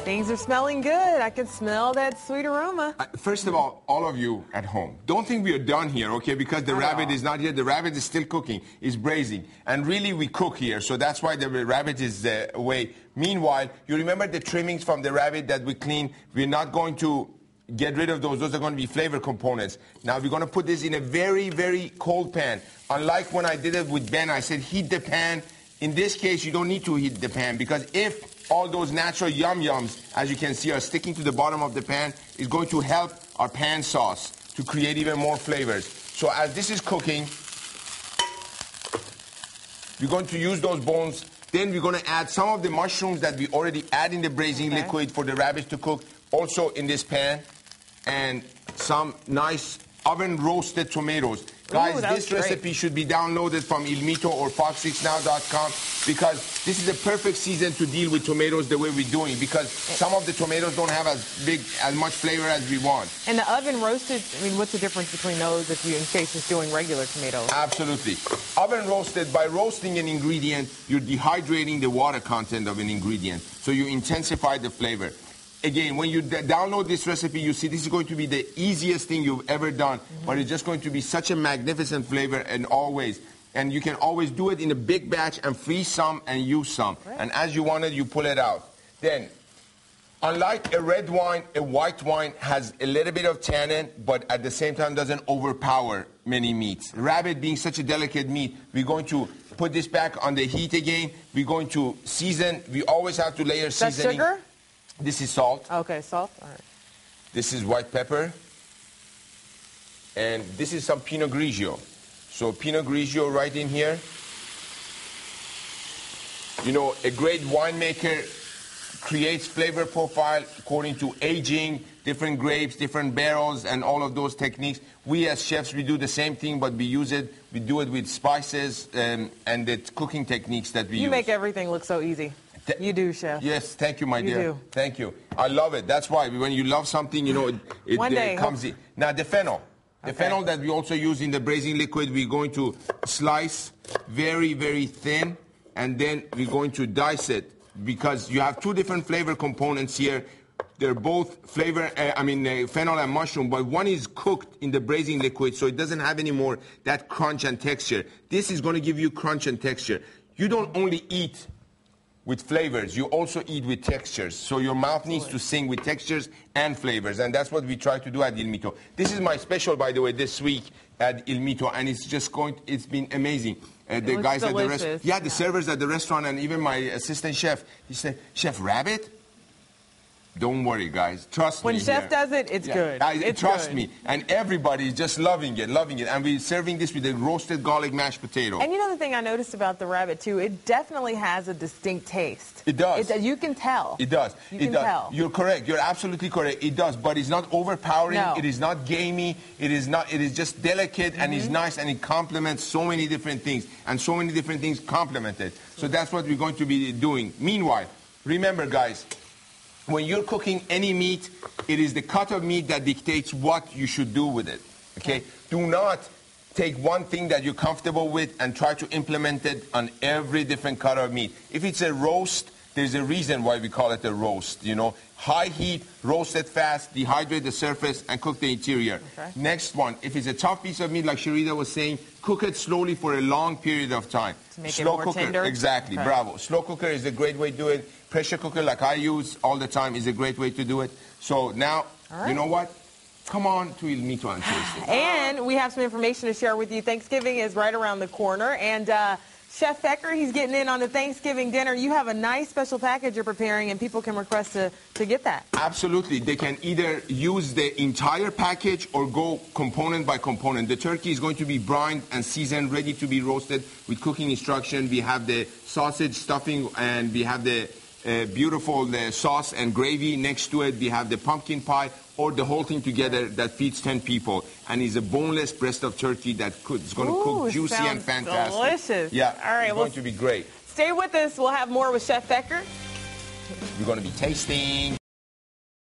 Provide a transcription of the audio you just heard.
Things are smelling good. I can smell that sweet aroma. First of all of you at home, don't think we are done here, okay? Because the rabbit is not here. The rabbit is still cooking. It's braising. And really, we cook here, so that's why the rabbit is away. Meanwhile, you remember the trimmings from the rabbit that we cleaned? We're not going to get rid of those. Those are going to be flavor components. Now, we're going to put this in a very, very cold pan. Unlike when I did it with Ben, I said heat the pan. In this case, you don't need to heat the pan, because if all those natural yum-yums, as you can see, are sticking to the bottom of the pan, it's going to help our pan sauce to create even more flavors. So as this is cooking, we're going to use those bones. Then we're going to add some of the mushrooms that we already add in the braising liquid for the rabbits to cook, also in this pan, and some nice oven-roasted tomatoes. Guys, this recipe should be downloaded from Il Mito or fox6now.com, because this is a perfect season to deal with tomatoes the way we're doing, because some of the tomatoes don't have as much flavor as we want. And the oven roasted, I mean, what's the difference between those if you, in case it's doing regular tomatoes? Absolutely. Oven roasted, by roasting an ingredient, you're dehydrating the water content of an ingredient, so you intensify the flavor. Again, when you download this recipe, you see this is going to be the easiest thing you've ever done, but it's just going to be such a magnificent flavor in all ways. And you can always do it in a big batch and freeze some and use some. Right. And as you want it, you pull it out. Then, unlike a red wine, a white wine has a little bit of tannin, but at the same time doesn't overpower many meats. Rabbit being such a delicate meat, we're going to put this back on the heat again. We're going to season. We always have to layer seasoning. That's sugar? This is salt. Okay, salt. All right. This is white pepper. And this is some Pinot Grigio. So Pinot Grigio right in here. You know, a great winemaker creates flavor profile according to aging, different grapes, different barrels, and all of those techniques. We as chefs, we do the same thing, but we do it with spices and the cooking techniques that we use. You make everything look so easy. You do, Chef. Yes, thank you, my dear. You do. Thank you. I love it. That's why when you love something, you know, it comes in. Now, the fennel. The fennel that we also use in the braising liquid, we're going to slice very, very thin, and then we're going to dice it, because you have two different flavor components here. They're both flavor, fennel and mushroom, but one is cooked in the braising liquid, so it doesn't have any more that crunch and texture. This is going to give you crunch and texture. You don't only eat with flavors, you also eat with textures. So your mouth needs to sing with textures and flavors, and that's what we try to do at Il Mito. This is my special, by the way, this week at Il Mito, and it's just it's been amazing. The guys at the restaurant, the servers at the restaurant, and even my assistant chef, he said, "Chef, rabbit?" Don't worry, guys. Trust me. When Chef does it, it's good. Trust me. And everybody is just loving it, loving it. And we're serving this with a roasted garlic mashed potato. And you know the thing I noticed about the rabbit, too? It definitely has a distinct taste. It does. You can tell. It does. You can tell. You're correct. You're absolutely correct. It does. But it's not overpowering. No. It is not gamey. It is just delicate, and it's nice, and it complements so many different things. And so many different things complement it. So that's what we're going to be doing. Meanwhile, remember, guys, when you're cooking any meat, it is the cut of meat that dictates what you should do with it, okay? Do not take one thing that you're comfortable with and try to implement it on every different cut of meat. If it's a roast, there's a reason why we call it a roast, you know? High heat, roast it fast, dehydrate the surface, and cook the interior. Okay. Next one, if it's a tough piece of meat, like Sharita was saying, cook it slowly for a long period of time. To make it more tender? Exactly, bravo. Slow cooker is a great way to do it. Pressure cooker, like I use all the time, is a great way to do it. So now, you know what? Come on to Il Mito and taste it. And we have some information to share with you. Thanksgiving is right around the corner, and Chef Fecker, he's getting in on the Thanksgiving dinner. You have a nice special package you're preparing, and people can request to get that. Absolutely. They can either use the entire package or go component by component. The turkey is going to be brined and seasoned, ready to be roasted with cooking instruction. We have the sausage stuffing, and we have the beautiful sauce and gravy next to it. We have the pumpkin pie, or the whole thing together that feeds 10 people. And it's a boneless breast of turkey that is going to cook juicy and fantastic. Delicious. Yeah, all right, it's going to be great. Stay with us. We'll have more with Chef Fecker. We're going to be tasting.